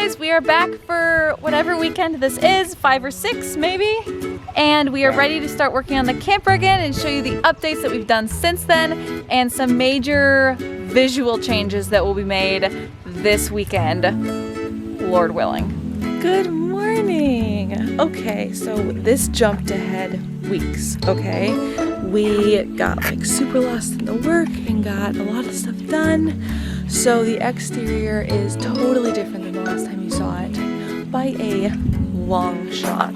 guys, we are back for whatever weekend this is, 5 or 6 maybe. And we are ready to start working on the camper again and show you the updates that we've done since then and some major visual changes that will be made this weekend, Lord willing. Good morning. Okay, so this jumped ahead weeks, okay? We got like super lost in the work and got a lot of stuff done. So the exterior is totally different than the last time you saw it by a long shot.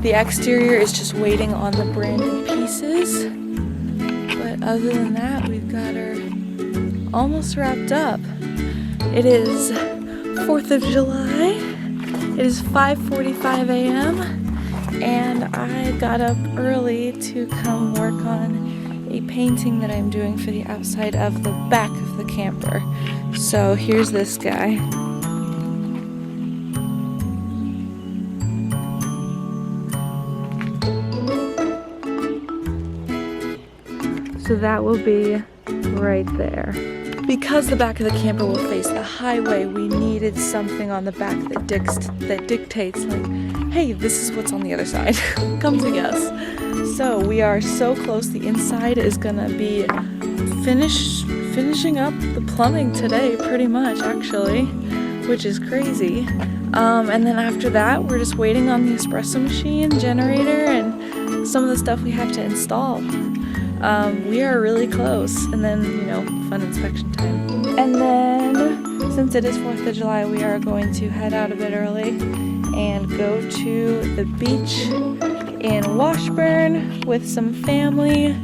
The exterior is just waiting on the branded pieces. But other than that, we've got her almost wrapped up. It is 4th of July. It is 5:45 a.m. and I got up early to come work on a painting that I'm doing for the outside of the back of the camper. So here's this guy. So that will be right there. Because the back of the camper will face the highway, we needed something on the back that dictates like, hey, this is what's on the other side. Come to guess. So we are so close. The inside is gonna be finishing up the plumbing today, pretty much actually, which is crazy. And then after that, we're just waiting on the espresso machine, generator, and some of the stuff we have to install. We are really close, and then, you know, fun inspection time. And then, since it is 4th of July, we are going to head out a bit early and go to the beach in Washburn with some family.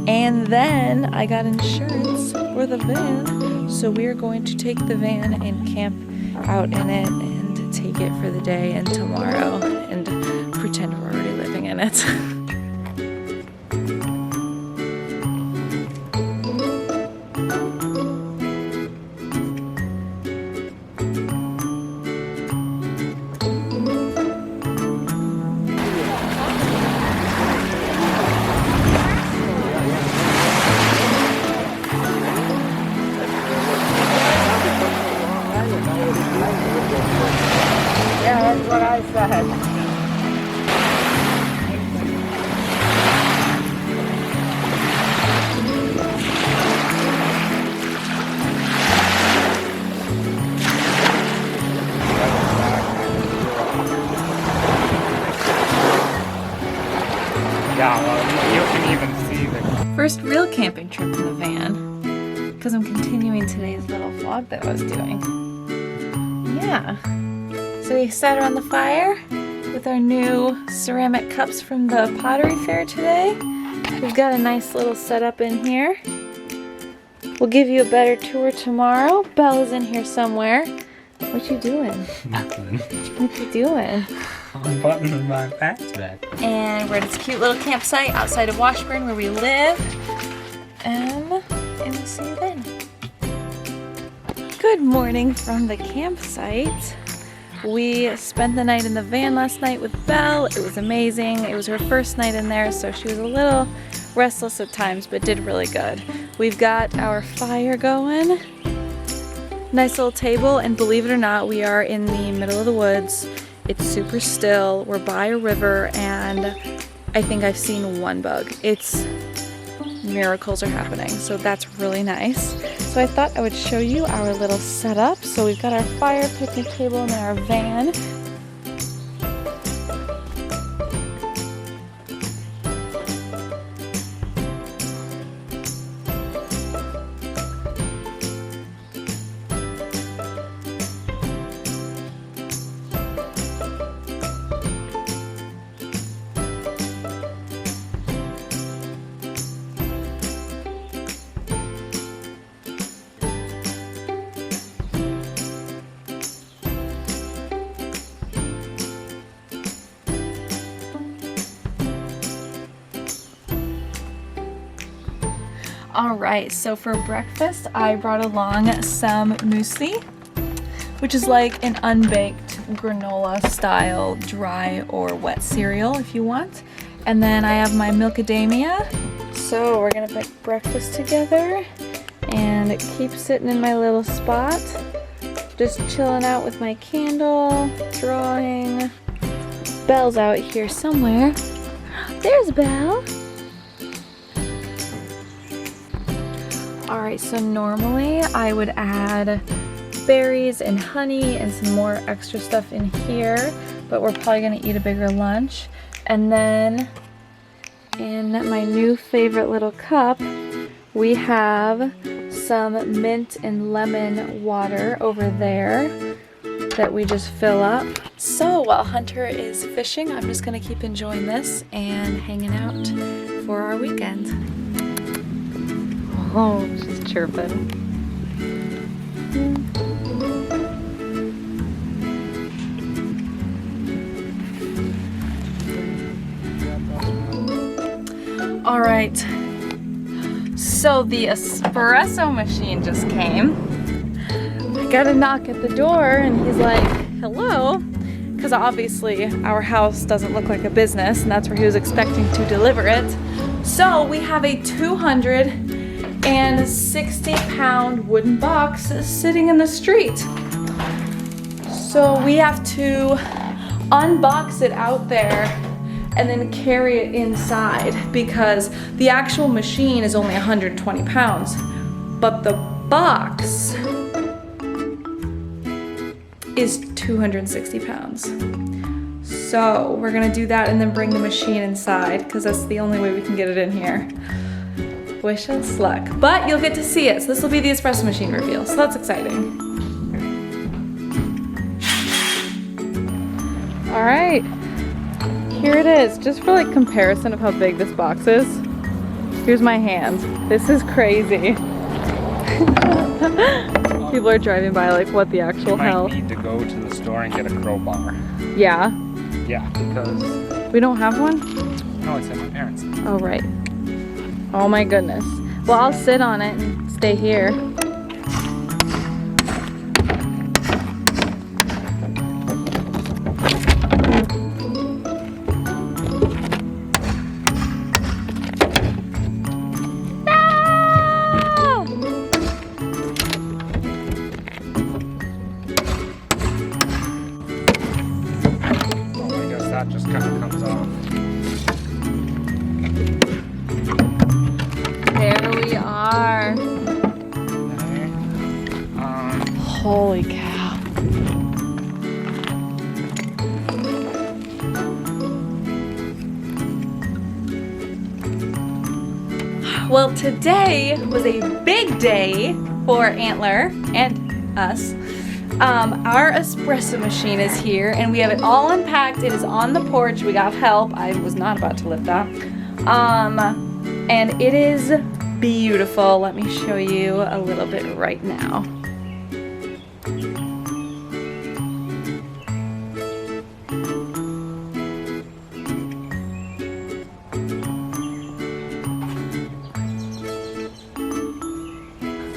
And then I got insurance for the van, so we are going to take the van and camp out in it and take it for the day and tomorrow and pretend we're already living in it. Yeah, that's what I said. Yeah, well, you can even see the First real camping trip in the van, because I'm continuing today's little vlog that I was doing. Yeah. So we sat around the fire with our new ceramic cups from the pottery fair today. We've got a nice little setup in here. We'll give you a better tour tomorrow. Bella's in here somewhere. What you doing? nothing. What you doing? I'm buttoning my backpack. And we're at this cute little campsite outside of Washburn where we live. And we'll see you then. Good morning from the campsite. We spent the night in the van last night with Belle. It was amazing. It was her first night in there, so she was a little restless at times, but did really good. We've got our fire going. Nice little table, and believe it or not, we are in the middle of the woods. It's super still. We're by a river, and I think I've seen one bug. Miracles are happening, so that's really nice. So I thought I would show you our little setup. So we've got our fire, picnic table, and then our van. Alright, so for breakfast I brought along some muesli, which is like an unbaked granola style dry or wet cereal if you want. And then I have my milkadamia. So we're gonna make breakfast together and keep sitting in my little spot. Just chilling out with my candle, drawing. Belle's out here somewhere. There's Belle. All right, so normally I would add berries and honey and some more extra stuff in here, but we're probably gonna eat a bigger lunch. And then in my new favorite little cup, we have some mint and lemon water over there that we just fill up. So while Hunter is fishing, I'm just gonna keep enjoying this and hanging out for our weekend. Oh, she's chirping. All right, so the espresso machine just came. I got a knock at the door and he's like, hello, because obviously our house doesn't look like a business and that's where he was expecting to deliver it. So we have a 260-pound wooden box sitting in the street. So we have to unbox it out there and then carry it inside because the actual machine is only 120 pounds, but the box is 260 pounds. So we're gonna do that and then bring the machine inside because that's the only way we can get it in here. Wish us luck. But you'll get to see it. So this will be the espresso machine reveal. So that's exciting. All right, here it is. Just for like comparison of how big this box is. Here's my hand. This is crazy. People are driving by like, what the actual hell? You might need to go to the store and get a crowbar. Yeah? Yeah, because... We don't have one? No, it's at my parents'. Oh, right. Oh my goodness. Well, I'll sit on it and stay here. That just kind of comes off. There we are. Okay. Holy cow. Well, today was a big day for Antler and us. Our espresso machine is here and we have it all unpacked. It is on the porch. We got help. I was not about to lift that. And it is beautiful. Let me show you a little bit right now.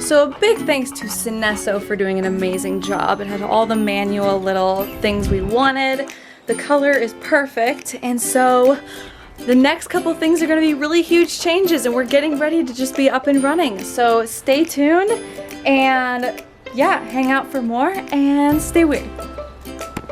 So a big thanks to Espresso for doing an amazing job. It had all the manual little things we wanted. The color is perfect, and so the next couple things are gonna be really huge changes and we're getting ready to just be up and running. So stay tuned and yeah, hang out for more and stay weird.